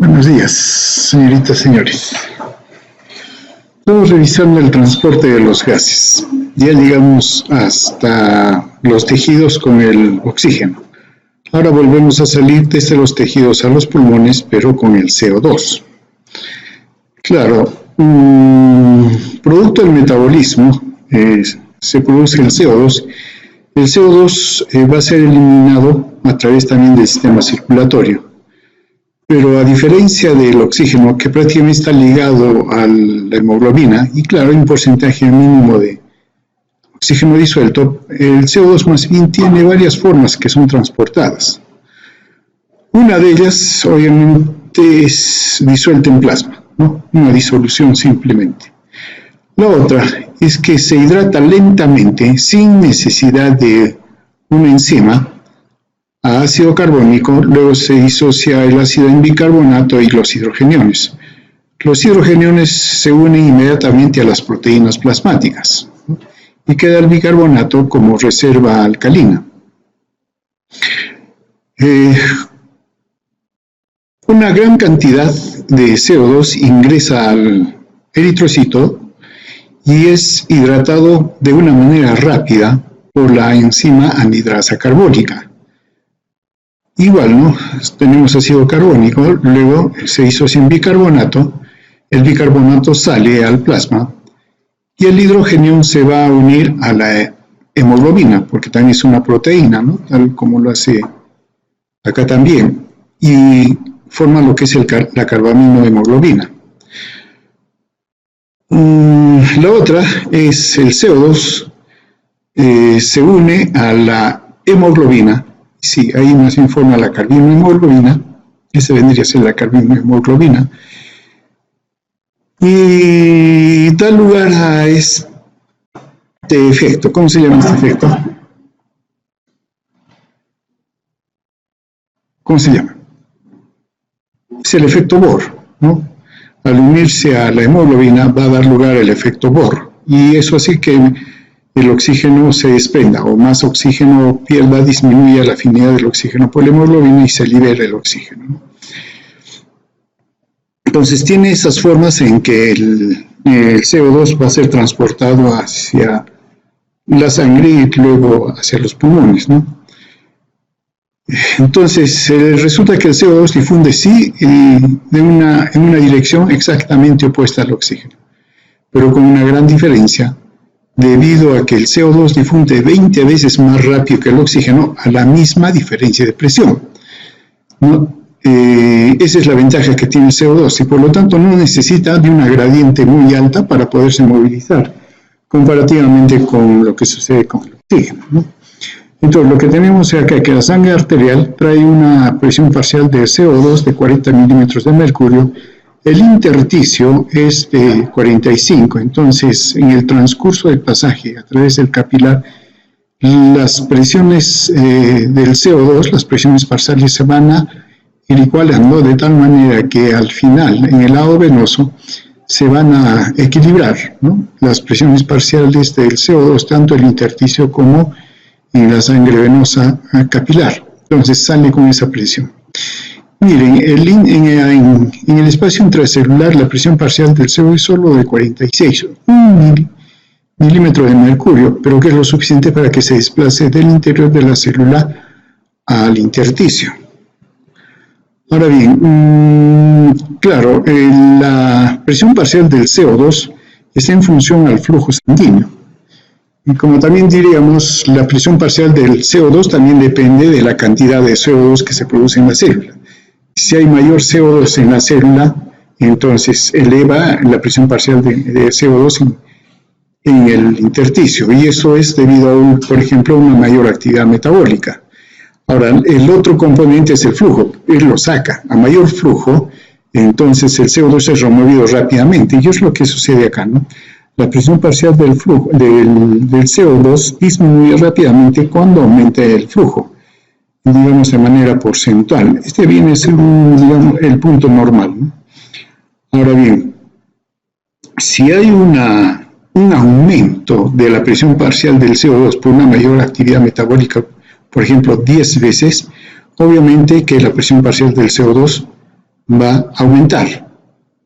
Buenos días, señoritas, señores. Estamos revisando el transporte de los gases. Ya llegamos hasta los tejidos con el oxígeno. Ahora volvemos a salir desde los tejidos a los pulmones, pero con el CO2. Claro, producto del metabolismo se produce el CO2. El CO2 va a ser eliminado a través también del sistema circulatorio. Pero a diferencia del oxígeno, que prácticamente está ligado a la hemoglobina, y claro, hay un porcentaje mínimo de oxígeno disuelto, el CO2 más bien tiene varias formas que son transportadas. Una de ellas, obviamente, es disuelta en plasma, ¿no? Una disolución simplemente. La otra es que se hidrata lentamente, sin necesidad de una enzima, a ácido carbónico, luego se disocia el ácido en bicarbonato y los hidrogeniones. Los hidrogeniones se unen inmediatamente a las proteínas plasmáticas, ¿no? Y queda el bicarbonato como reserva alcalina. Una gran cantidad de CO2 ingresa al eritrocito y es hidratado de una manera rápida por la enzima anidrasa carbónica. Igual, ¿no? Tenemos ácido carbónico, luego se disocia en bicarbonato, el bicarbonato sale al plasma y el hidrógeno se va a unir a la hemoglobina, porque también es una proteína, ¿no? Tal como lo hace acá también, y forma lo que es la carbaminohemoglobina. La otra es el CO2, se une a la hemoglobina. Sí, ahí más bien forma la carbaminohemoglobina, esa vendría a ser la carbaminohemoglobina, y da lugar a este efecto. ¿Cómo se llama este efecto? ¿Cómo se llama? Es el efecto Bohr, ¿no? Al unirse a la hemoglobina va a dar lugar al efecto Bohr, y eso hace que el oxígeno se desprenda, o más oxígeno pierda, disminuye la afinidad del oxígeno por la hemoglobina y se libera el oxígeno, ¿no? Entonces tiene esas formas en que el CO2 va a ser transportado hacia la sangre y luego hacia los pulmones, ¿no? Entonces resulta que el CO2 difunde sí en una dirección exactamente opuesta al oxígeno, pero con una gran diferencia, debido a que el CO2 difunde 20 veces más rápido que el oxígeno a la misma diferencia de presión, ¿no? Esa es la ventaja que tiene el CO2 y por lo tanto no necesita de una gradiente muy alta para poderse movilizar, comparativamente con lo que sucede con el oxígeno, ¿no? Entonces lo que tenemos acá es que la sangre arterial trae una presión parcial de CO2 de 40 milímetros de mercurio. El intersticio es de 45, entonces en el transcurso del pasaje a través del capilar, las presiones del CO2, las presiones parciales se van a ir igualando de tal manera que al final, en el lado venoso, se van a equilibrar, ¿no? Las presiones parciales del CO2, tanto el intersticio como en la sangre venosa capilar. Entonces sale con esa presión. Miren, en el espacio intracelular la presión parcial del CO2 es solo de 46, 1 milímetro de mercurio, pero que es lo suficiente para que se desplace del interior de la célula al intersticio. Ahora bien, claro, la presión parcial del CO2 está en función al flujo sanguíneo. Y como también diríamos, la presión parcial del CO2 también depende de la cantidad de CO2 que se produce en la célula. Si hay mayor CO2 en la célula, entonces eleva la presión parcial de CO2 en el intersticio, y eso es debido a, por ejemplo, una mayor actividad metabólica. Ahora, el otro componente es el flujo, él lo saca. A mayor flujo, entonces el CO2 es removido rápidamente, y es lo que sucede acá, ¿no? La presión parcial del CO2 disminuye rápidamente cuando aumenta el flujo, digamos de manera porcentual. Este viene a ser digamos, el punto normal, ¿no? Ahora bien, si hay un aumento de la presión parcial del CO2 por una mayor actividad metabólica, por ejemplo 10 veces, obviamente que la presión parcial del CO2 va a aumentar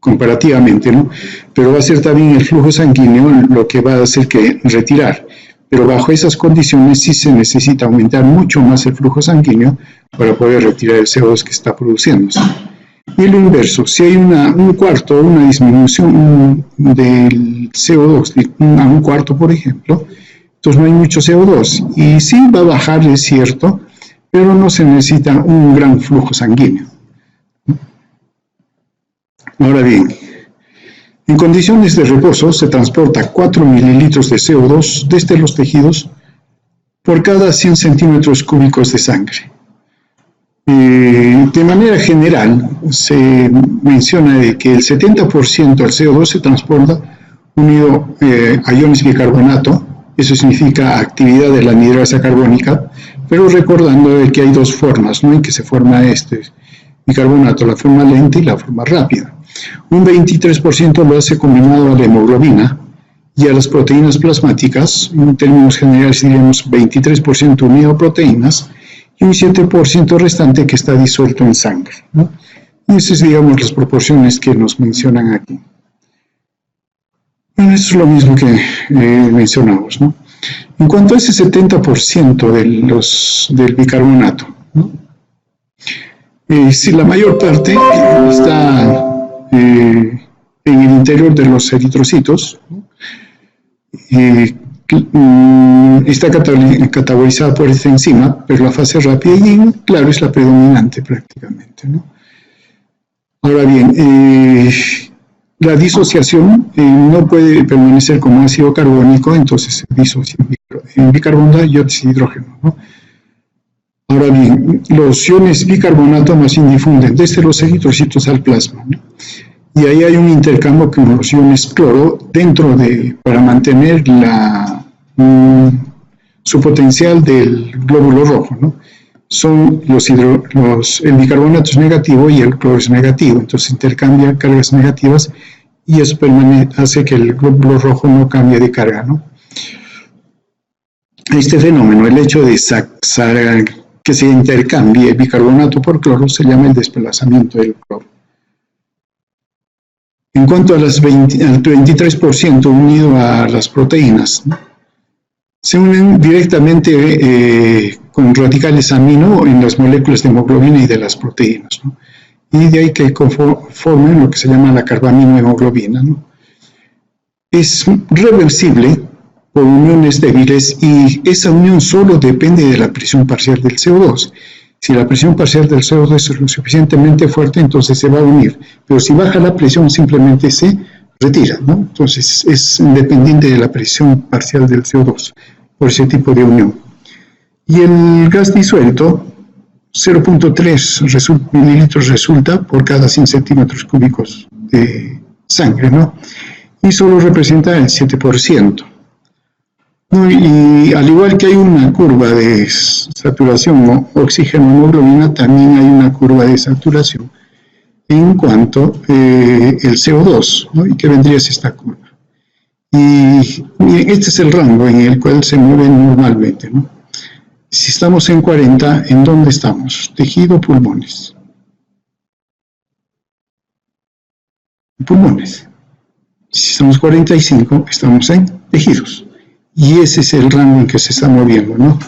comparativamente, ¿no? Pero va a ser también el flujo sanguíneo lo que va a hacer que retirar. Pero bajo esas condiciones sí se necesita aumentar mucho más el flujo sanguíneo para poder retirar el CO2 que está produciéndose. Y lo inverso, si hay una disminución del CO2 a un cuarto, por ejemplo, entonces no hay mucho CO2. Y sí va a bajar, es cierto, pero no se necesita un gran flujo sanguíneo. Ahora bien, en condiciones de reposo se transporta 4 mililitros de CO2 desde los tejidos por cada 100 centímetros cúbicos de sangre. De manera general, se menciona de que el 70% del CO2 se transporta unido a iones bicarbonato, eso significa actividad de la anhidrasa carbónica, pero recordando de que hay dos formas, ¿no?, en que se forma este bicarbonato, la forma lenta y la forma rápida. Un 23% lo hace combinado a la hemoglobina y a las proteínas plasmáticas, en términos generales diríamos 23% unido a proteínas, y un 7% restante que está disuelto en sangre, ¿no? Y esas, digamos, las proporciones que nos mencionan aquí. Bueno, eso es lo mismo que mencionamos, ¿no? En cuanto a ese 70% del bicarbonato, ¿no?, si la mayor parte está en el interior de los eritrocitos, ¿no?, está catabolizada por esta enzima, pero la fase rápida y claro es la predominante prácticamente, ¿no? Ahora bien, la disociación no puede permanecer como ácido carbónico, entonces se disocia en bicarbonato y óxido de hidrógeno, ¿no? Ahora bien, los iones bicarbonato más bien difunden desde los eritrocitos al plasma, ¿no? Y ahí hay un intercambio con los iones cloro para mantener su potencial del glóbulo rojo, ¿no? Son el bicarbonato es negativo y el cloro es negativo, entonces intercambia cargas negativas y eso hace que el glóbulo rojo no cambie de carga, ¿no? Este fenómeno, el hecho de que se intercambie el bicarbonato por cloro, se llama el desplazamiento del cloro. En cuanto al 23% unido a las proteínas, ¿no?, se unen directamente con radicales amino en las moléculas de hemoglobina y de las proteínas, ¿no? Y de ahí que forman lo que se llama la carbaminohemoglobina, ¿no? Es reversible por uniones débiles y esa unión solo depende de la presión parcial del CO2. Si la presión parcial del CO2 es lo suficientemente fuerte, entonces se va a unir. Pero si baja la presión, simplemente se retira, ¿no? Entonces es independiente de la presión parcial del CO2 por ese tipo de unión. Y el gas disuelto, 0.3 mililitros resulta por cada 100 centímetros cúbicos de sangre, ¿no? Y solo representa el 7%. Y al igual que hay una curva de saturación oxígeno-hemoglobina, también hay una curva de saturación en cuanto el CO2, ¿no? ¿Y qué vendría es esta curva? Y este es el rango en el cual se mueve normalmente, ¿no? Si estamos en 40, ¿en dónde estamos? Tejido, pulmones. Pulmones. Si estamos 45, estamos en tejidos. Y ese es el rango en que se está moviendo, ¿no?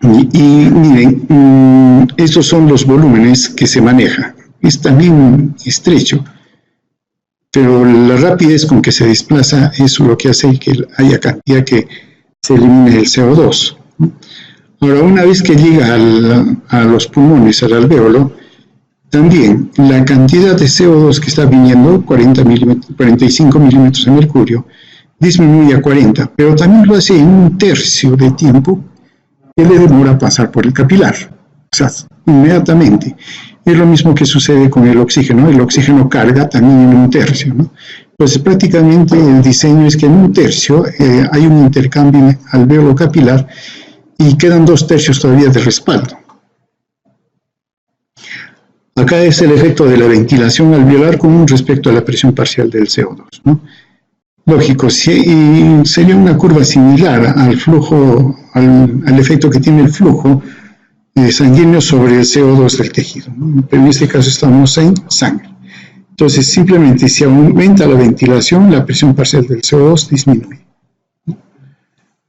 Y miren, estos son los volúmenes que se manejan. Es también estrecho, pero la rapidez con que se desplaza es lo que hace que haya cantidad que se elimine el CO2. Ahora, una vez que llega a los pulmones, al alvéolo, también la cantidad de CO2 que está viniendo, 45 milímetros de mercurio, disminuye a 40, pero también lo hace en un tercio de tiempo que le demora pasar por el capilar, o sea, inmediatamente. Es lo mismo que sucede con el oxígeno carga también en un tercio, ¿no? Entonces prácticamente el diseño es que en un tercio hay un intercambio alvéolo capilar y quedan 2 tercios todavía de respaldo. Acá es el efecto de la ventilación alveolar con respecto a la presión parcial del CO2, ¿no? Lógico, sería una curva similar al flujo, al efecto que tiene el flujo sanguíneo sobre el CO2 del tejido, ¿no? Pero en este caso estamos en sangre. Entonces, simplemente si aumenta la ventilación, la presión parcial del CO2 disminuye.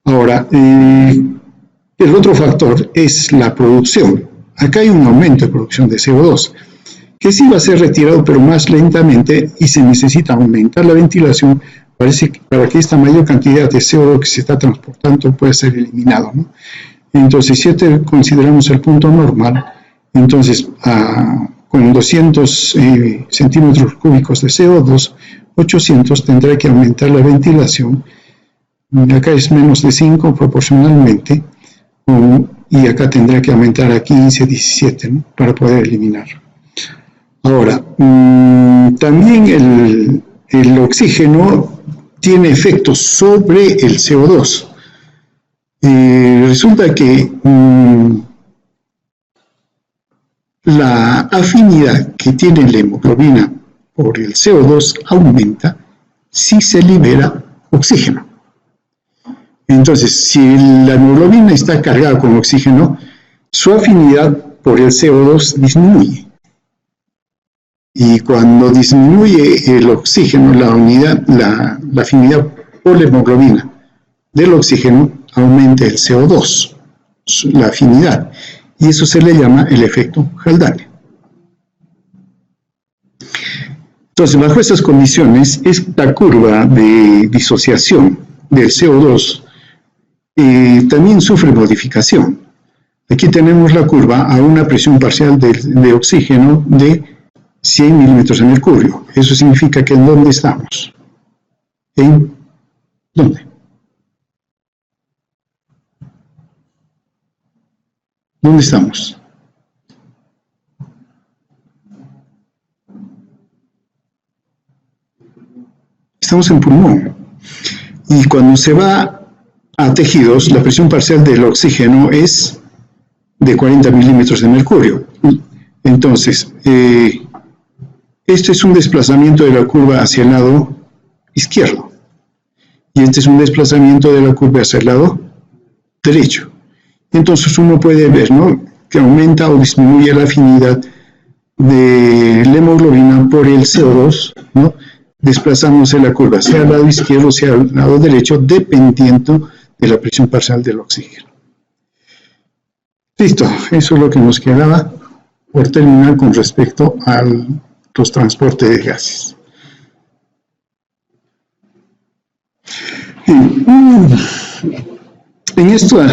Ahora, el otro factor es la producción. Acá hay un aumento de producción de CO2, que sí va a ser retirado, pero más lentamente, y se necesita aumentar la ventilación para que esta mayor cantidad de CO2 que se está transportando pueda ser eliminado, ¿no? Entonces, si consideramos el punto normal, entonces con 200 centímetros cúbicos de CO2, 800 tendrá que aumentar la ventilación. Acá es menos de 5 proporcionalmente, y acá tendrá que aumentar a 15, 17, ¿no? Para poder eliminar. Ahora, también el oxígeno tiene efectos sobre el CO2. Resulta que la afinidad que tiene la hemoglobina por el CO2 aumenta si se libera oxígeno. Entonces, si la hemoglobina está cargada con oxígeno, su afinidad por el CO2 disminuye. Y cuando disminuye el oxígeno, la afinidad por la hemoglobina del oxígeno, aumenta el CO2, la afinidad. Y eso se le llama el efecto Haldane. Entonces, bajo estas condiciones, esta curva de disociación del CO2 también sufre modificación. Aquí tenemos la curva a una presión parcial de oxígeno de 100 milímetros de mercurio. Eso significa que ¿en dónde estamos? ¿En dónde? ¿Dónde estamos? Estamos en pulmón. Y cuando se va a tejidos, la presión parcial del oxígeno es de 40 milímetros de mercurio. Entonces, este es un desplazamiento de la curva hacia el lado izquierdo. Y este es un desplazamiento de la curva hacia el lado derecho. Entonces uno puede ver, ¿no?, que aumenta o disminuye la afinidad de la hemoglobina por el CO2, ¿no?, desplazándose la curva sea al lado izquierdo o sea al lado derecho, dependiendo de la presión parcial del oxígeno. Listo, eso es lo que nos quedaba por terminar con respecto a los transportes de gases. En esto,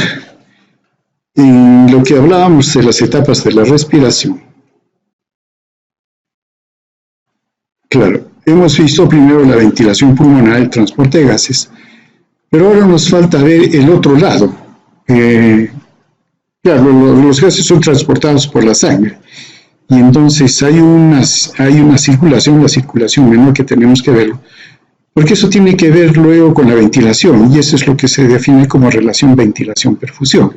en lo que hablábamos de las etapas de la respiración, claro, hemos visto primero la ventilación pulmonar, el transporte de gases, pero ahora nos falta ver el otro lado. Claro, los gases son transportados por la sangre, y entonces hay una circulación, la circulación menor, que tenemos que verlo, porque eso tiene que ver luego con la ventilación, y eso es lo que se define como relación ventilación-perfusión.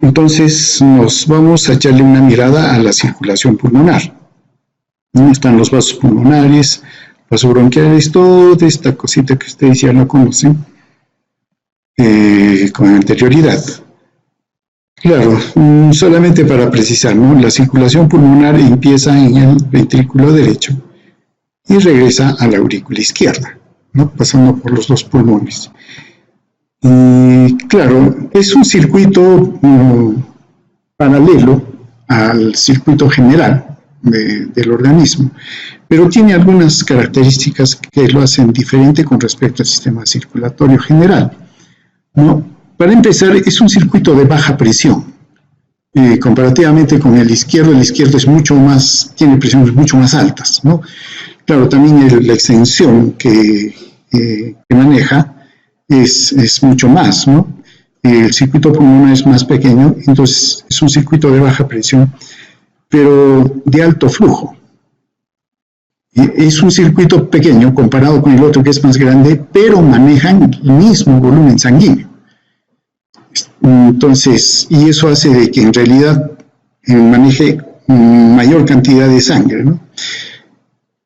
Entonces nos vamos a echarle una mirada a la circulación pulmonar. ¿No? Están los vasos pulmonares, vasos bronquiales, toda esta cosita que ustedes ya la conocen con anterioridad. Claro, solamente para precisar, ¿no?, la circulación pulmonar empieza en el ventrículo derecho y regresa a la aurícula izquierda, ¿no?, pasando por los dos pulmones. Y claro, es un circuito paralelo al circuito general del organismo, pero tiene algunas características que lo hacen diferente con respecto al sistema circulatorio general, ¿no? Para empezar, es un circuito de baja presión, comparativamente con el izquierdo es mucho más, tiene presiones mucho más altas, ¿no? Claro, también la extensión que maneja es mucho más, ¿no? El circuito pulmonar es más pequeño, entonces es un circuito de baja presión, pero de alto flujo. Es un circuito pequeño comparado con el otro que es más grande, pero manejan el mismo volumen sanguíneo. Entonces, y eso hace de que en realidad maneje mayor cantidad de sangre, ¿no?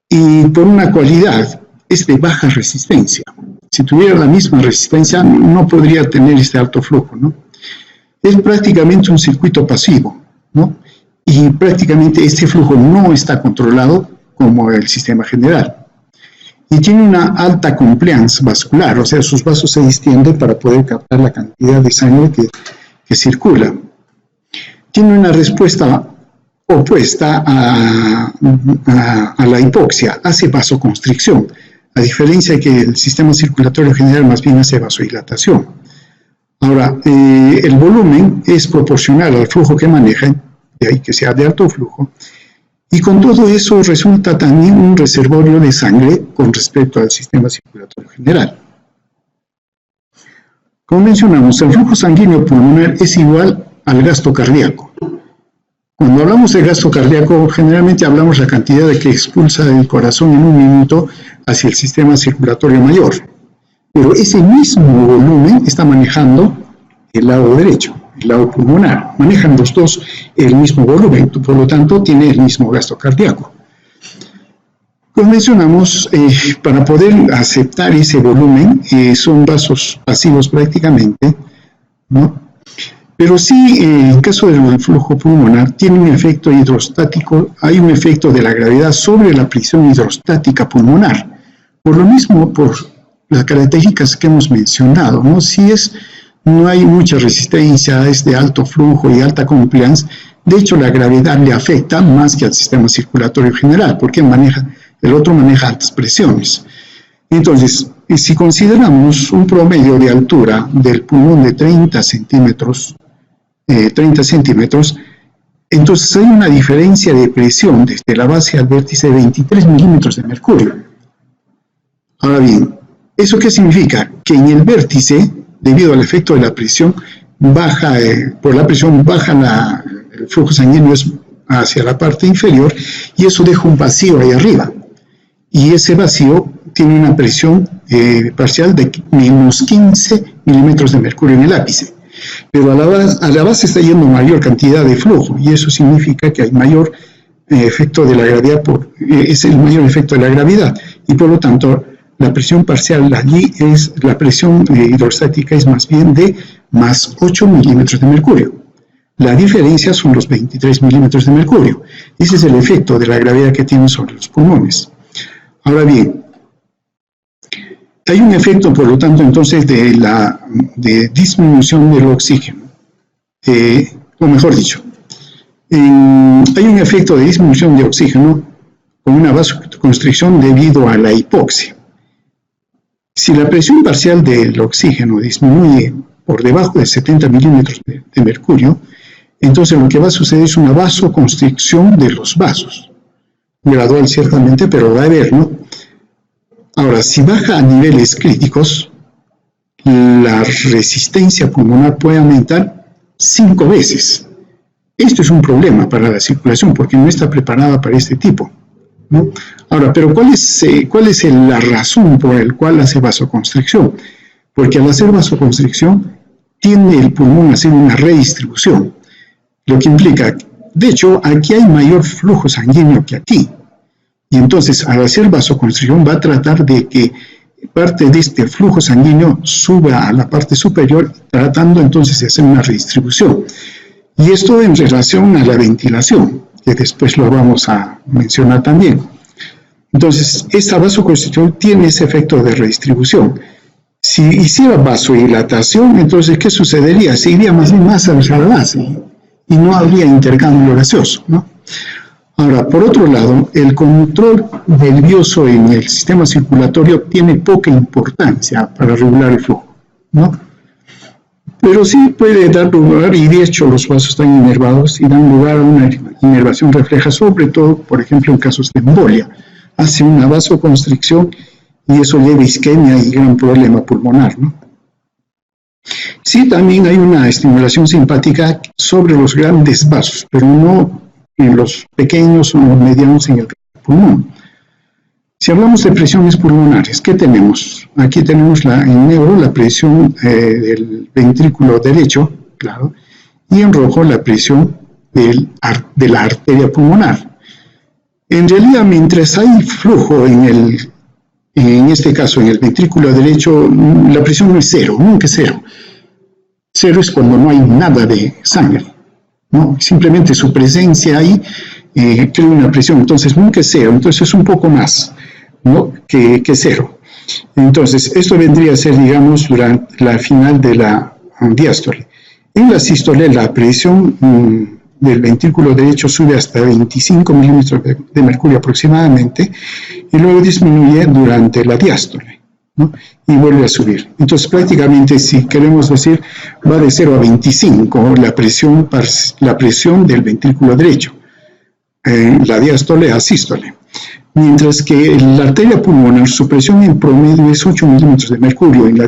Y por una cualidad, es de baja resistencia. Si tuviera la misma resistencia, no podría tener este alto flujo, ¿no? es prácticamente un circuito pasivo, ¿no? Y prácticamente este flujo no está controlado como el sistema general. Y tiene una alta compliance vascular, o sea, sus vasos se distienden para poder captar la cantidad de sangre que circula. Tiene una respuesta opuesta a la hipoxia, hace vasoconstricción, a diferencia de que el sistema circulatorio general más bien hace vasodilatación. Ahora, el volumen es proporcional al flujo que maneja, de ahí que sea de alto flujo, y con todo eso resulta también un reservorio de sangre con respecto al sistema circulatorio general. Como mencionamos, el flujo sanguíneo pulmonar es igual al gasto cardíaco. Cuando hablamos de gasto cardíaco, generalmente hablamos de la cantidad de que expulsa el corazón en un minuto hacia el sistema circulatorio mayor. Pero ese mismo volumen está manejando el lado derecho, el lado pulmonar. Manejan los dos el mismo volumen, por lo tanto tiene el mismo gasto cardíaco. Como mencionamos, para poder aceptar ese volumen, son vasos pasivos prácticamente, ¿no? Pero sí, en caso del flujo pulmonar, tiene un efecto hidrostático, hay un efecto de la gravedad sobre la presión hidrostática pulmonar. Por lo mismo, por las características que hemos mencionado, ¿no? No hay mucha resistencia, es de alto flujo y alta compliance. De hecho, la gravedad le afecta más que al sistema circulatorio general, porque el otro maneja altas presiones. Entonces, si consideramos un promedio de altura del pulmón de 30 centímetros, entonces hay una diferencia de presión desde la base al vértice de 23 milímetros de mercurio. Ahora bien, ¿eso qué significa? Que en el vértice, debido al efecto de la presión, por la presión baja el flujo sanguíneo hacia la parte inferior y eso deja un vacío ahí arriba. Y ese vacío tiene una presión parcial de menos 15 milímetros de mercurio en el ápice. Pero a la base está yendo mayor cantidad de flujo y eso significa que hay mayor efecto de la gravedad, es el mayor efecto de la gravedad y por lo tanto la presión parcial allí la presión hidrostática es más bien de más 8 milímetros de mercurio. La diferencia son los 23 milímetros de mercurio. Ese es el efecto de la gravedad que tiene sobre los pulmones. Ahora bien, hay un efecto, por lo tanto, entonces, de disminución del oxígeno. O mejor dicho, hay un efecto de disminución de oxígeno con una vasoconstricción debido a la hipoxia. Si la presión parcial del oxígeno disminuye por debajo de 70 milímetros de mercurio, entonces lo que va a suceder es una vasoconstricción de los vasos. Gradual ciertamente, pero va a haber, ¿no? Ahora, si baja a niveles críticos, la resistencia pulmonar puede aumentar 5 veces. Esto es un problema para la circulación porque no está preparada para este tipo, ¿no? Ahora, pero ¿cuál es la razón por la cual hace vasoconstricción? Porque al hacer vasoconstricción, tiende el pulmón a hacer una redistribución, lo que implica, de hecho, aquí hay mayor flujo sanguíneo que aquí. Y entonces, al hacer vasoconstricción, va a tratar de que parte de este flujo sanguíneo suba a la parte superior, tratando entonces de hacer una redistribución. Y esto en relación a la ventilación, que después lo vamos a mencionar también. Entonces, esta vasoconstricción tiene ese efecto de redistribución. Si hiciera vasodilatación, entonces, ¿qué sucedería? Se iría más bien más hacia la base y no habría intercambio gaseoso, ¿no? Ahora, por otro lado, el control nervioso en el sistema circulatorio tiene poca importancia para regular el flujo, ¿no? Pero sí puede dar lugar, y de hecho los vasos están inervados y dan lugar a una inervación refleja, sobre todo, por ejemplo, en casos de embolia. Hace una vasoconstricción y eso lleva a isquemia y gran problema pulmonar, ¿no? Sí, también hay una estimulación simpática sobre los grandes vasos, pero no en los pequeños o medianos en el pulmón. Si hablamos de presiones pulmonares, ¿qué tenemos? Aquí tenemos en negro la presión del ventrículo derecho, claro, y en rojo la presión de la arteria pulmonar. En realidad, mientras hay flujo en este caso en el ventrículo derecho, la presión no es cero, nunca es cero. Cero es cuando no hay nada de sangre, ¿no? Simplemente su presencia ahí crea una presión. Entonces nunca es cero, entonces es un poco más, ¿no? que cero. Entonces esto vendría a ser, digamos, durante la final de la diástole. En la sístole la presión del ventrículo derecho sube hasta 25 milímetros de mercurio aproximadamente y luego disminuye durante la diástole, ¿no? Y vuelve a subir. Entonces prácticamente, si queremos decir, va de 0 a 25 la presión del ventrículo derecho, la diástole a sístole. Mientras que la arteria pulmonar, su presión en promedio es 8 milímetros de mercurio en la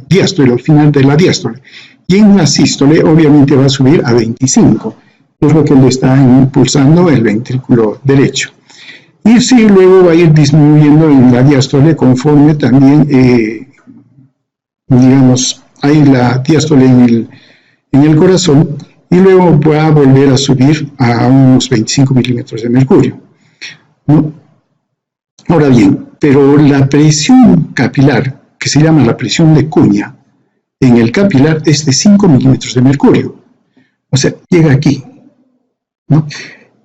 diástole, al final de la diástole. Y en la sístole, obviamente, va a subir a 25, es lo que le está impulsando el ventrículo derecho. Y sí, luego va a ir disminuyendo en la diástole conforme también, digamos, hay la diástole en el corazón, y luego va a volver a subir a unos 25 milímetros de mercurio, ¿no? Ahora bien, pero la presión capilar, que se llama la presión de cuña, en el capilar es de 5 milímetros de mercurio. O sea, llega aquí, ¿no?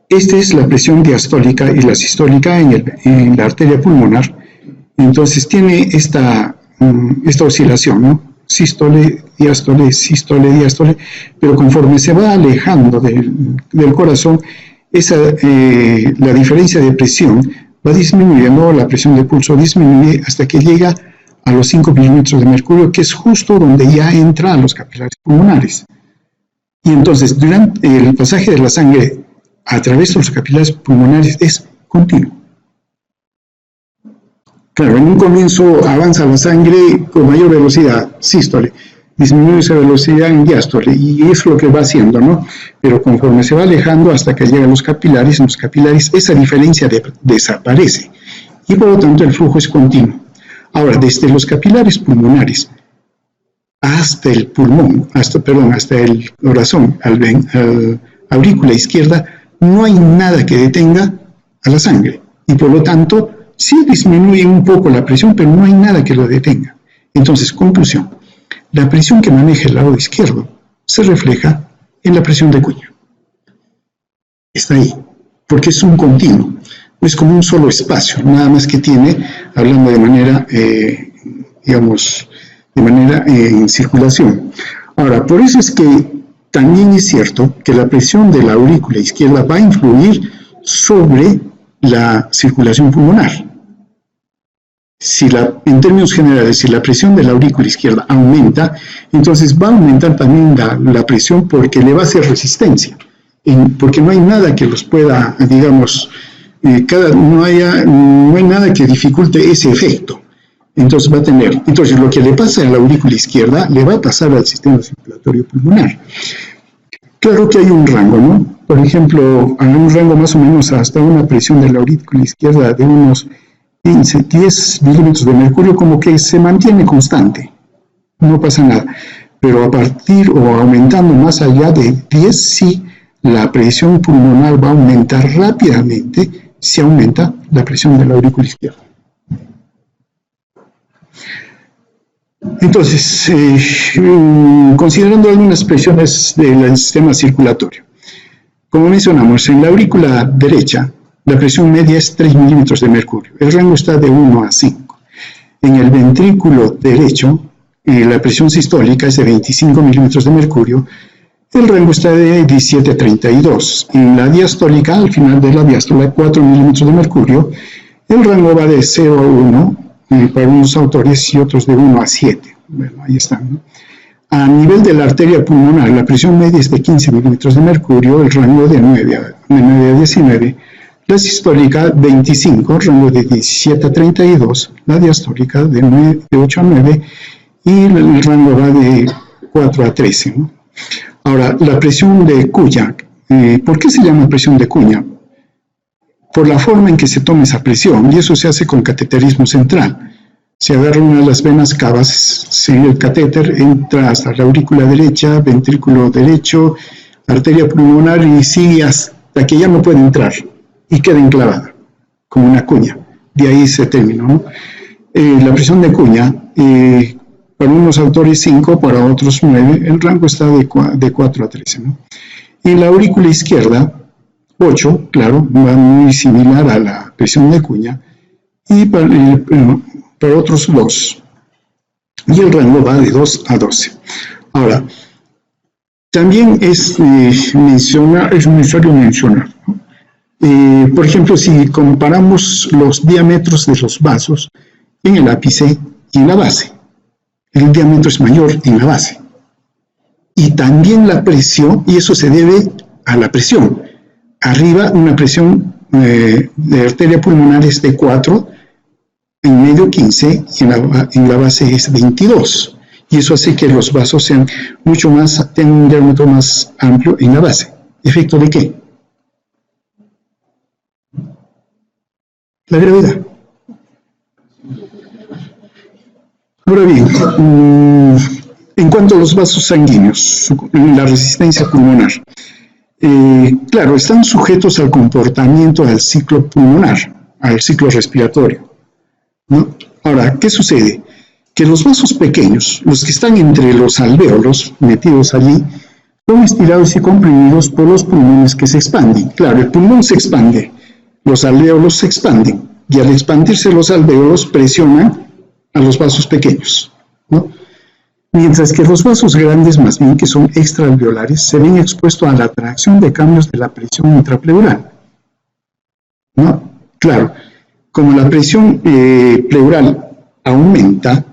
Esta es la presión diastólica y la sistólica en la arteria pulmonar. Entonces tiene esta oscilación, ¿no? Sístole, diástole, pero conforme se va alejando del corazón, la diferencia de presión va disminuyendo, la presión de pulso disminuye hasta que llega a los 5 milímetros de mercurio, que es justo donde ya entra a los capilares pulmonares. Y entonces, durante el pasaje de la sangre a través de los capilares pulmonares es continuo. Claro, en un comienzo avanza la sangre con mayor velocidad, sístole, disminuye esa velocidad en diástole, y es lo que va haciendo, ¿no? Pero conforme se va alejando hasta que llega a los capilares, en los capilares esa diferencia desaparece, y por lo tanto el flujo es continuo. Ahora, desde los capilares pulmonares hasta el pulmón, hasta el corazón, al aurícula izquierda, no hay nada que detenga a la sangre, y por lo tanto sí disminuye un poco la presión, pero no hay nada que lo detenga. Entonces, conclusión, la presión que maneja el lado izquierdo se refleja en la presión de cuña. Está ahí, porque es un continuo, no es como un solo espacio, nada más que tiene, hablando de manera, digamos, de manera en circulación. Ahora, por eso es que también es cierto que la presión de la aurícula izquierda va a influir sobre la circulación pulmonar. En términos generales, si la presión de la aurícula izquierda aumenta, entonces va a aumentar también la presión porque le va a hacer resistencia, porque no hay nada que los pueda, digamos, no hay nada que dificulte ese efecto. Entonces entonces lo que le pasa a la aurícula izquierda le va a pasar al sistema circulatorio pulmonar. Claro que hay un rango, ¿no? Por ejemplo, hay un rango más o menos hasta una presión de la aurícula izquierda de unos 10 milímetros de mercurio, como que se mantiene constante, no pasa nada. Pero a partir o aumentando más allá de 10, sí, la presión pulmonar va a aumentar rápidamente si aumenta la presión de la aurícula izquierda. Entonces, considerando algunas presiones del sistema circulatorio, como mencionamos, en la aurícula derecha, la presión media es 3 milímetros de mercurio. El rango está de 1 a 5. En el ventrículo derecho, la presión sistólica es de 25 milímetros de mercurio. El rango está de 17 a 32. En la diastólica, al final de la diástole, 4 milímetros de mercurio. El rango va de 0 a 1, para unos autores, y otros de 1 a 7. Bueno, ahí están, ¿no? A nivel de la arteria pulmonar, la presión media es de 15 milímetros de mercurio, el rango de 9 a 19. La sistólica, 25, rango de 17 a 32. La diastólica, de 8 a 9. Y el rango va de 4 a 13, ¿no? Ahora, la presión de cuña. ¿Por qué se llama presión de cuña? Por la forma en que se toma esa presión, y eso se hace con cateterismo central. Se agarra una de las venas cavas, sigue el catéter, entra hasta la aurícula derecha, ventrículo derecho, arteria pulmonar, y sigue hasta que ya no puede entrar y queda enclavada, como una cuña. De ahí se terminó, ¿no? La presión de cuña para unos autores 5, para otros 9, el rango está de 4 a 13, ¿no? En la aurícula izquierda, 8, claro, va muy similar a la presión de cuña, y para otros 2. Y el rango va de 2 a 12. Ahora, también es necesario mencionar, ¿no? Por ejemplo, si comparamos los diámetros de los vasos en el ápice y en la base, el diámetro es mayor en la base. Y también la presión, y eso se debe a la presión. Arriba una presión de arteria pulmonar es de 4, en medio 15, y en la base es 22. Y eso hace que los vasos sean tengan un diámetro más amplio en la base. ¿Efecto de qué? La gravedad. Ahora bien, en cuanto a los vasos sanguíneos, la resistencia pulmonar, claro, están sujetos al comportamiento del ciclo pulmonar, al ciclo respiratorio, ¿no? Ahora, ¿qué sucede? Que los vasos pequeños, los que están entre los alvéolos metidos allí, son estirados y comprimidos por los pulmones que se expanden. Claro, el pulmón se expande, los alvéolos se expanden, y al expandirse los alvéolos presionan a los vasos pequeños, ¿no? Mientras que los vasos grandes, más bien que son extraalveolares, se ven expuestos a la atracción de cambios de la presión intrapleural, ¿no? Claro, como la presión pleural aumenta,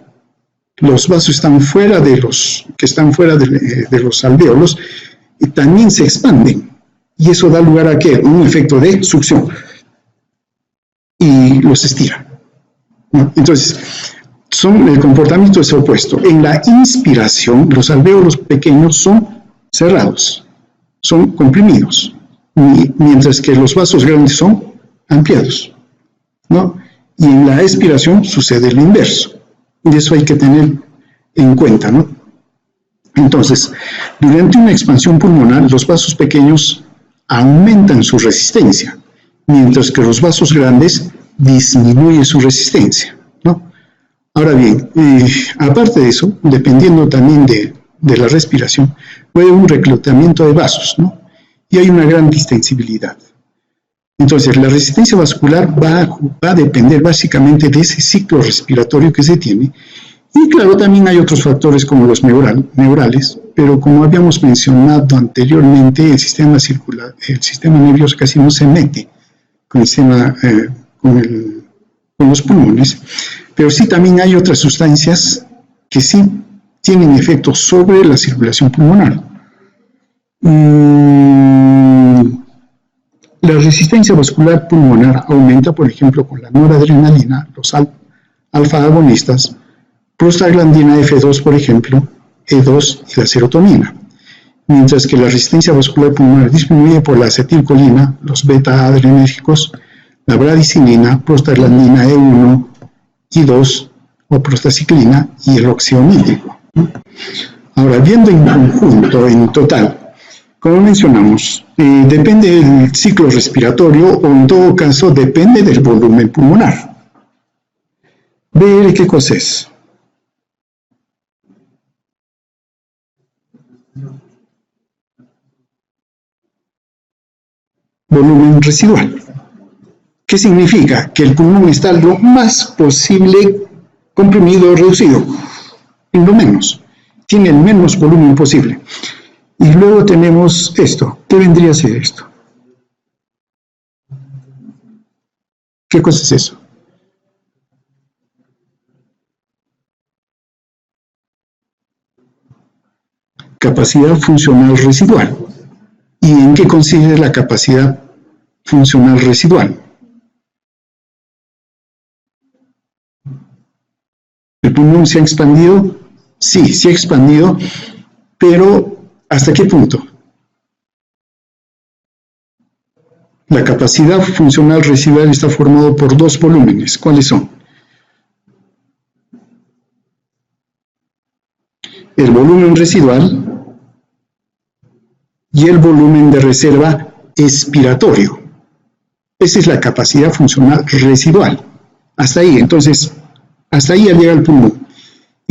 los vasos que están fuera de los alvéolos también se expanden, y eso da lugar a ¿qué? Un efecto de succión, y los estira, ¿no? Entonces, el comportamiento es opuesto. En la inspiración, los alvéolos pequeños son cerrados, son comprimidos, mientras que los vasos grandes son ampliados, ¿no? Y en la expiración sucede lo inverso, y eso hay que tener en cuenta, ¿no? Entonces, durante una expansión pulmonar, los vasos pequeños aumentan su resistencia, mientras que los vasos grandes disminuyen su resistencia, ¿no? Ahora bien, aparte de eso, dependiendo también de la respiración, puede haber un reclutamiento de vasos, ¿no? Y hay una gran distensibilidad. Entonces, la resistencia vascular va a depender básicamente de ese ciclo respiratorio que se tiene. Y claro, también hay otros factores como los neurales, pero como habíamos mencionado anteriormente, el sistema nervioso casi no se mete con los pulmones, pero sí también hay otras sustancias que sí tienen efectos sobre la circulación pulmonar. La resistencia vascular pulmonar aumenta, por ejemplo, con la noradrenalina, los alfa-agonistas, prostaglandina F2, por ejemplo, E2 y la serotonina, mientras que la resistencia vascular pulmonar disminuye por la acetilcolina, los beta-adrenérgicos, la bradicilina, prostaglandina E1 y 2 o prostaciclina y el óxido nítrico. Ahora, viendo en conjunto, en total, como mencionamos, depende del ciclo respiratorio o en todo caso depende del volumen pulmonar. Ver qué cosa es. Volumen residual. ¿Qué significa? Que el pulmón está lo más posible comprimido o reducido, en lo menos. Tiene el menos volumen posible. Y luego tenemos esto. ¿Qué vendría a ser esto? ¿Qué cosa es eso? Capacidad funcional residual. ¿Y en qué consiste la capacidad funcional residual? ¿El pulmón se ha expandido? Sí, se ha expandido, pero ¿hasta qué punto? La capacidad funcional residual está formado por dos volúmenes. ¿Cuáles son? El volumen residual y el volumen de reserva expiratorio. Esa es la capacidad funcional residual. Hasta ahí, entonces, hasta ahí ya llega el pulmón.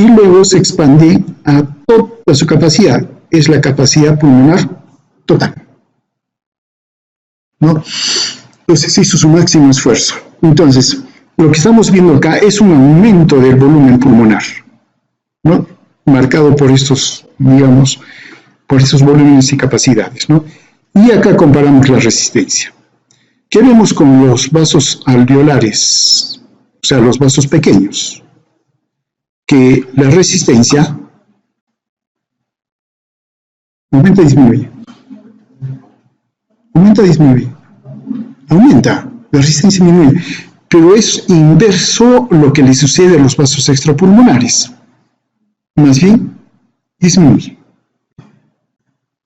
y luego se expande a toda su capacidad. Es la capacidad pulmonar total, ¿no? Entonces hizo su máximo esfuerzo. Entonces, lo que estamos viendo acá es un aumento del volumen pulmonar, ¿no? Marcado por estos, digamos, por estos volúmenes y capacidades, ¿no? Y acá comparamos la resistencia. ¿Qué vemos con los vasos alveolares? O sea, los vasos pequeños. Que la resistencia aumenta o disminuye. Aumenta o disminuye. Aumenta, la resistencia disminuye. Pero es inverso lo que le sucede a los vasos extrapulmonares. Más bien, disminuye.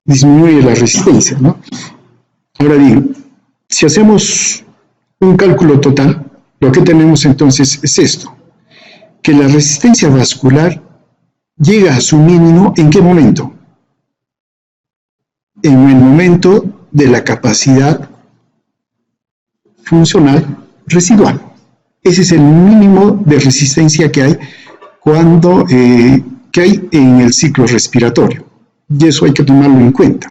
Disminuye la resistencia, ¿no? Ahora bien, si hacemos un cálculo total, lo que tenemos entonces es esto, que la resistencia vascular llega a su mínimo ¿en qué momento? En el momento de la capacidad funcional residual. Ese es el mínimo de resistencia que hay cuando que hay en el ciclo respiratorio. Y eso hay que tomarlo en cuenta.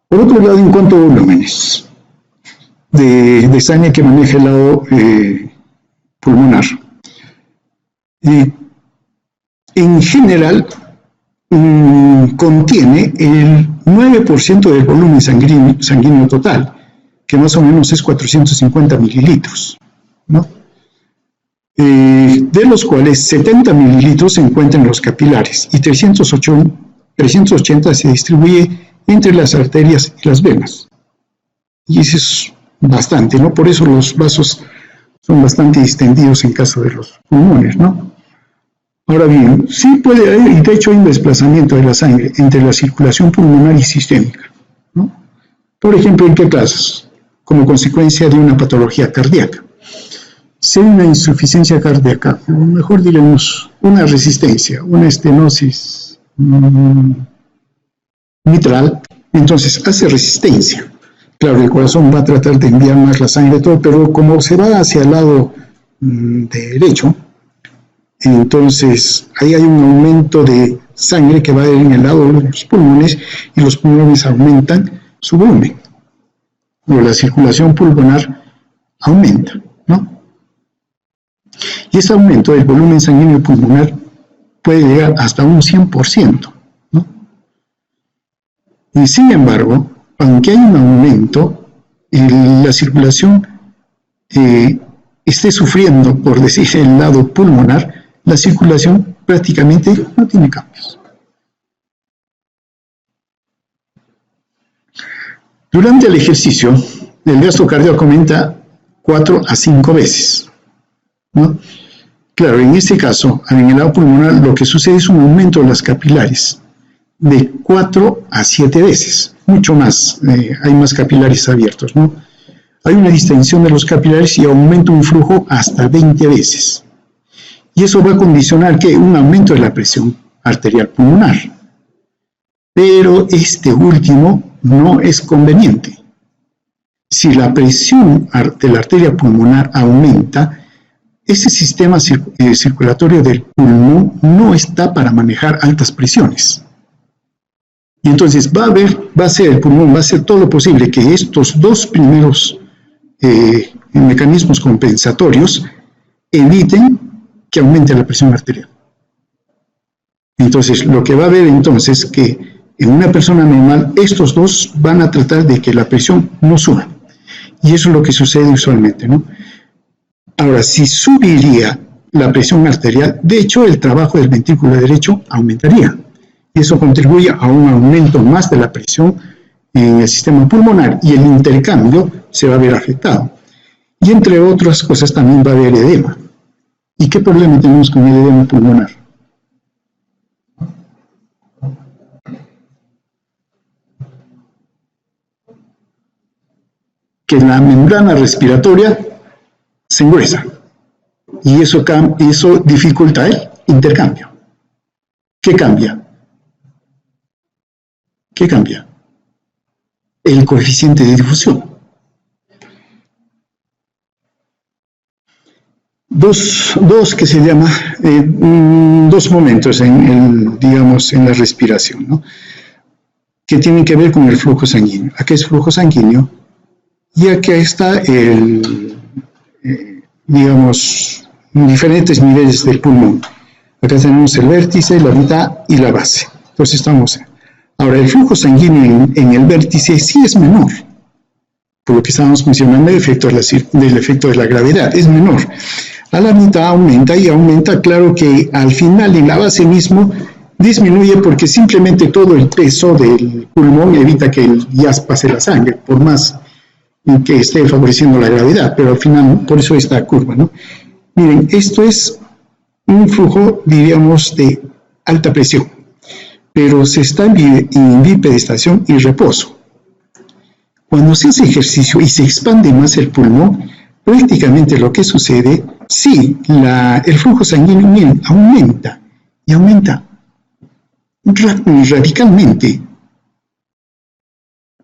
Por otro lado, en cuanto a volúmenes de sangre que maneja el lado pulmonar, en general contiene el 9% del volumen sanguíneo total, que más o menos es 450 mililitros, ¿no? De los cuales 70 mililitros se encuentran en los capilares y 380 se distribuye entre las arterias y las venas. Y eso es bastante, ¿no? Por eso los vasos son bastante distendidos en caso de los pulmones, ¿no? Ahora bien, sí puede haber, y de hecho hay un desplazamiento de la sangre entre la circulación pulmonar y sistémica, ¿no? Por ejemplo, ¿en qué casos? Como consecuencia de una patología cardíaca. Si hay una insuficiencia cardíaca, o mejor diremos una resistencia, una estenosis mitral, entonces hace resistencia. Claro, el corazón va a tratar de enviar más la sangre, todo, pero como se va hacia el lado derecho, entonces ahí hay un aumento de sangre que va en el lado de los pulmones y los pulmones aumentan su volumen. O la circulación pulmonar aumenta, ¿no? Y ese aumento del volumen sanguíneo pulmonar puede llegar hasta un 100%, ¿no? Y sin embargo, aunque hay un aumento, la circulación esté sufriendo, por decir, el lado pulmonar, la circulación prácticamente no tiene cambios. Durante el ejercicio, el gasto cardíaco aumenta 4 a 5 veces, ¿no? Claro, en este caso, en el lado pulmonar, lo que sucede es un aumento de las capilares de 4 a 7 veces, mucho más, hay más capilares abiertos, ¿no? Hay una distensión de los capilares y aumenta un flujo hasta 20 veces. Y eso va a condicionar que un aumento de la presión arterial pulmonar. Pero este último no es conveniente. Si la presión de la arteria pulmonar aumenta, ese sistema circulatorio del pulmón no está para manejar altas presiones. Y entonces va a ser el pulmón, va a hacer todo lo posible que estos dos primeros mecanismos compensatorios eviten que aumente la presión arterial. Entonces, lo que va a haber entonces es que en una persona normal, estos dos van a tratar de que la presión no suba. Y eso es lo que sucede usualmente, ¿no? Ahora, si subiría la presión arterial, de hecho, el trabajo del ventrículo derecho aumentaría. Y eso contribuye a un aumento más de la presión en el sistema pulmonar y el intercambio se va a ver afectado. Y entre otras cosas también va a haber edema. ¿Y qué problema tenemos con el edema pulmonar? Que la membrana respiratoria se engruesa y eso dificulta el intercambio. ¿Qué cambia? ¿Qué cambia? El coeficiente de difusión. dos que se llama, dos momentos digamos, en la respiración, ¿no? Que tienen que ver con el flujo sanguíneo. Aquí es flujo sanguíneo y aquí está digamos, diferentes niveles del pulmón. Acá tenemos el vértice, la mitad y la base. Entonces estamos. Ahora, el flujo sanguíneo en el vértice sí es menor, por lo que estábamos mencionando del efecto de la gravedad, es menor. A la mitad aumenta y aumenta, claro que al final en la base mismo disminuye porque simplemente todo el peso del pulmón evita que el gas pase la sangre, por más que esté favoreciendo la gravedad, pero al final, por eso esta curva, ¿no? Miren, esto es un flujo, diríamos, de alta presión, pero se está en bipedestación y reposo. Cuando se hace ejercicio y se expande más el pulmón, prácticamente lo que sucede, sí, el flujo sanguíneo aumenta, y aumenta radicalmente,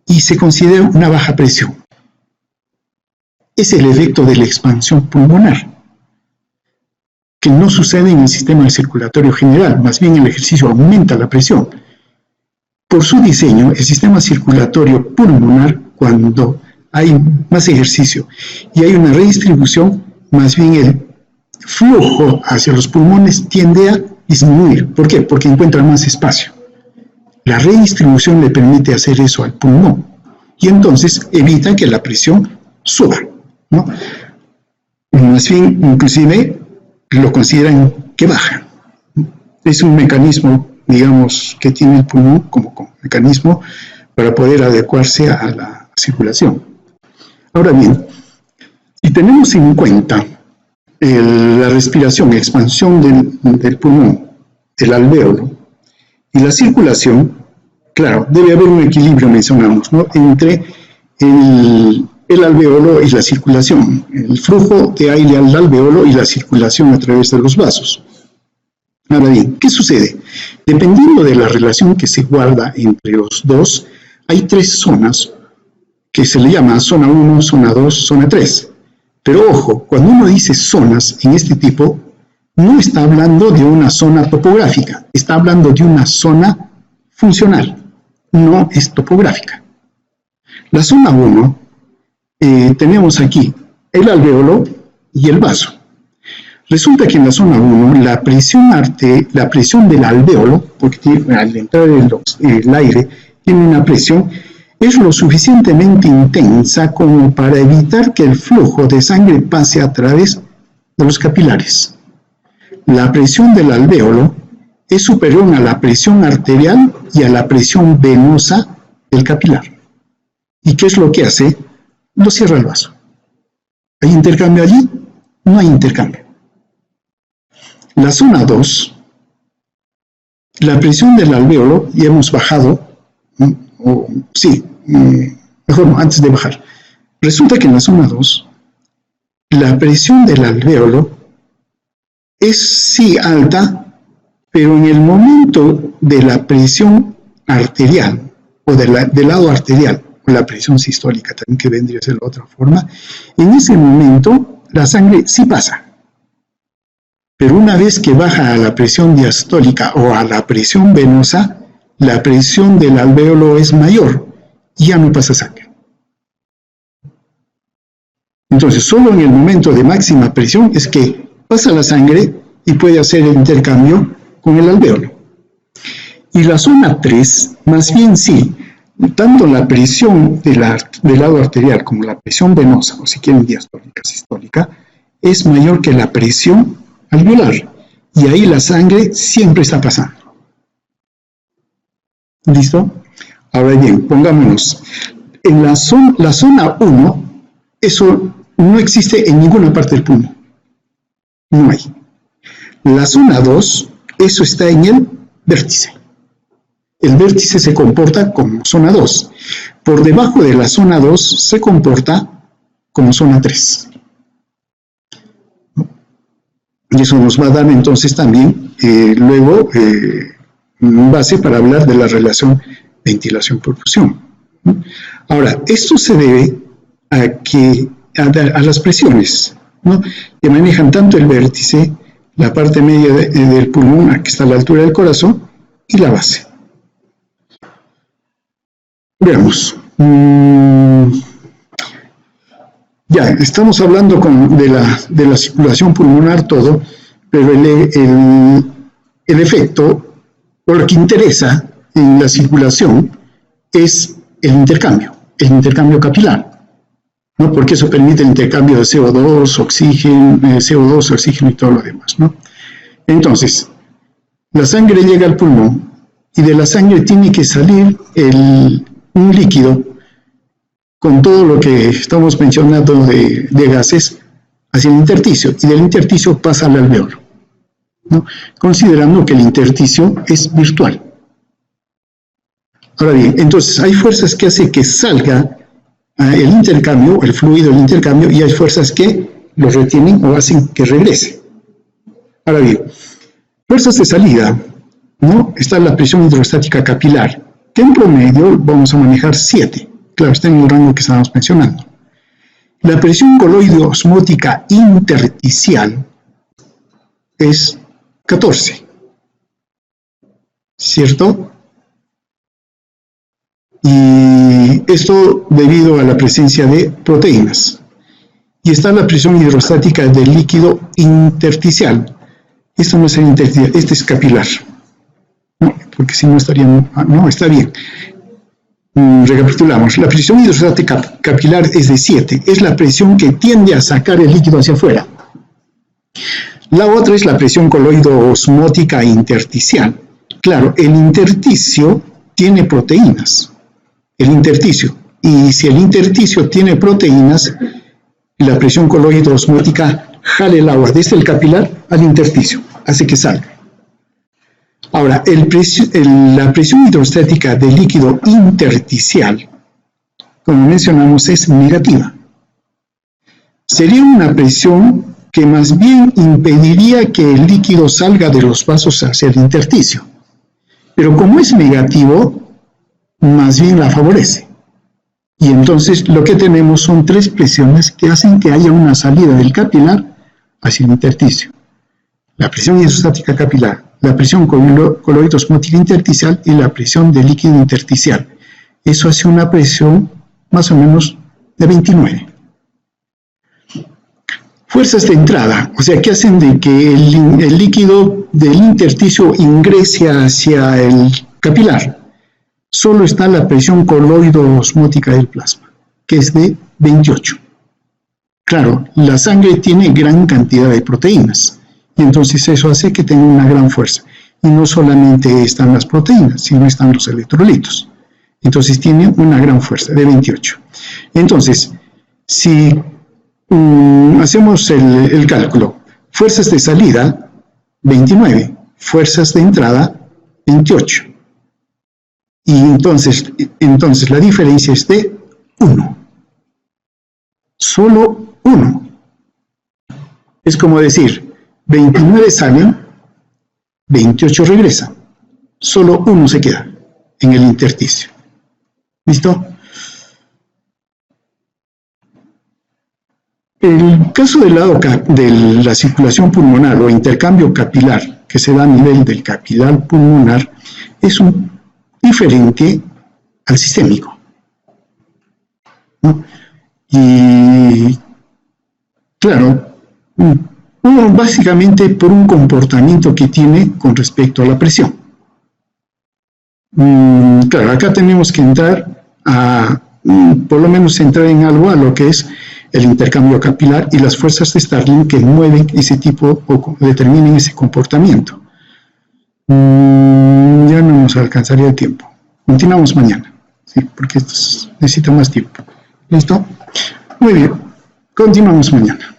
y se considera una baja presión. Es el efecto de la expansión pulmonar, que no sucede en el sistema circulatorio general, más bien el ejercicio aumenta la presión. Por su diseño, el sistema circulatorio pulmonar, cuando hay más ejercicio y hay una redistribución, más bien el flujo hacia los pulmones tiende a disminuir. ¿Por qué? Porque encuentra más espacio. La redistribución le permite hacer eso al pulmón y entonces evita que la presión suba, ¿no? Más bien, inclusive, lo consideran que baja. Es un mecanismo, digamos, que tiene el pulmón como mecanismo para poder adecuarse a la circulación. Ahora bien, si tenemos en cuenta la respiración, expansión del pulmón, el alvéolo y la circulación, claro, debe haber un equilibrio, mencionamos, ¿no?, entre el alvéolo y la circulación, el flujo de aire al alvéolo y la circulación a través de los vasos. Ahora bien, ¿qué sucede? Dependiendo de la relación que se guarda entre los dos, hay tres zonas que se le llama zona 1, zona 2, zona 3. Pero ojo, cuando uno dice zonas en este tipo, no está hablando de una zona topográfica, está hablando de una zona funcional, no es topográfica. La zona 1, tenemos aquí el alvéolo y el vaso. Resulta que en la zona 1, la presión del alvéolo, porque al entrar el aire tiene una presión, es lo suficientemente intensa como para evitar que el flujo de sangre pase a través de los capilares. La presión del alvéolo es superior a la presión arterial y a la presión venosa del capilar. ¿Y qué es lo que hace? Lo cierra el vaso. ¿Hay intercambio allí? No hay intercambio. La zona 2, la presión del alvéolo, ya hemos bajado, mejor no, antes de bajar. Resulta que en la zona 2, la presión del alvéolo es sí alta, pero en el momento de la presión arterial, o del lado arterial, o la presión sistólica también, que vendría a ser la otra forma, en ese momento la sangre sí pasa. Pero una vez que baja a la presión diastólica o a la presión venosa, la presión del alvéolo es mayor y ya no pasa sangre. Entonces, solo en el momento de máxima presión es que pasa la sangre y puede hacer el intercambio con el alvéolo. Y la zona 3, más bien sí, tanto la presión del lado arterial como la presión venosa, o si quieren diastólica, sistólica, es mayor que la presión alveolar, y ahí la sangre siempre está pasando. ¿Listo? Ahora bien, pongámonos, en la zona 1, eso no existe en ninguna parte del pulmón. No hay. La zona 2, eso está en el vértice. El vértice se comporta como zona 2. Por debajo de la zona 2 se comporta como zona 3. Y eso nos va a dar entonces también luego base para hablar de la relación ventilación-perfusión. Ahora, esto se debe a las presiones. ¿no? Que manejan tanto el vértice, la parte media del pulmón, que está a la altura del corazón, y la base. Veamos. Ya, estamos hablando de la circulación pulmonar todo, pero el efecto, o lo que interesa en la circulación, es el intercambio capilar, ¿no? Porque eso permite el intercambio de CO2, oxígeno y todo lo demás, ¿no? Entonces, la sangre llega al pulmón y de la sangre tiene que salir un líquido con todo lo que estamos mencionando de gases hacia el intersticio, y del intersticio pasa al alveolo, ¿no? Considerando que el intersticio es virtual. Ahora bien, entonces hay fuerzas que hacen que salga el intercambio, el fluido del intercambio, y hay fuerzas que lo retienen o hacen que regrese. Ahora bien, fuerzas de salida, ¿no? Está la presión hidrostática capilar, que en promedio vamos a manejar 7. Claro, está en el rango que estábamos mencionando. La presión coloide-osmótica intersticial es 14, ¿cierto? Y esto debido a la presencia de proteínas. Y está la presión hidrostática del líquido intersticial. Esto no es el intersticial, este es capilar. No, porque si no estaría... No, está bien. Recapitulamos. La presión hidrostática capilar es de 7. Es la presión que tiende a sacar el líquido hacia afuera. La otra es la presión coloide-osmótica intersticial. Claro, el intersticio tiene proteínas. El intersticio. Y si el intersticio tiene proteínas, la presión coloide-osmótica jala el agua desde el capilar al intersticio, hace que salga. Ahora, la presión hidrostática del líquido intersticial, como mencionamos, es negativa. Sería una presión que más bien impediría que el líquido salga de los vasos hacia el intersticio. Pero como es negativo, más bien la favorece. Y entonces lo que tenemos son 3 presiones que hacen que haya una salida del capilar hacia el intersticio. La presión hidrostática capilar, la presión coloide-osmótica intersticial y la presión del líquido intersticial. Eso hace una presión más o menos de 29. Fuerzas de entrada, o sea, que hacen de que el líquido del intersticio ingrese hacia el capilar. Solo está la presión coloide-osmótica del plasma, que es de 28. Claro, la sangre tiene gran cantidad de proteínas, y entonces eso hace que tenga una gran fuerza. Y no solamente están las proteínas, sino están los electrolitos. Entonces tiene una gran fuerza, de 28. Entonces, si hacemos el cálculo, fuerzas de salida, 29, fuerzas de entrada, 28. Y entonces la diferencia es de 1. Solo 1. Es como decir, 29 salen, 28 regresan. Solo 1 se queda en el intersticio. ¿Listo? El caso del lado de la circulación pulmonar o intercambio capilar que se da a nivel del capilar pulmonar es diferente al sistémico, ¿no? Y claro, uno básicamente por un comportamiento que tiene con respecto a la presión. Claro, acá tenemos que entrar por lo menos entrar en algo a lo que es el intercambio capilar y las fuerzas de Starling que mueven ese tipo o determinan ese comportamiento. Ya no nos alcanzaría el tiempo. Continuamos mañana, ¿sí? Porque esto necesita más tiempo. ¿Listo? Muy bien. Continuamos mañana.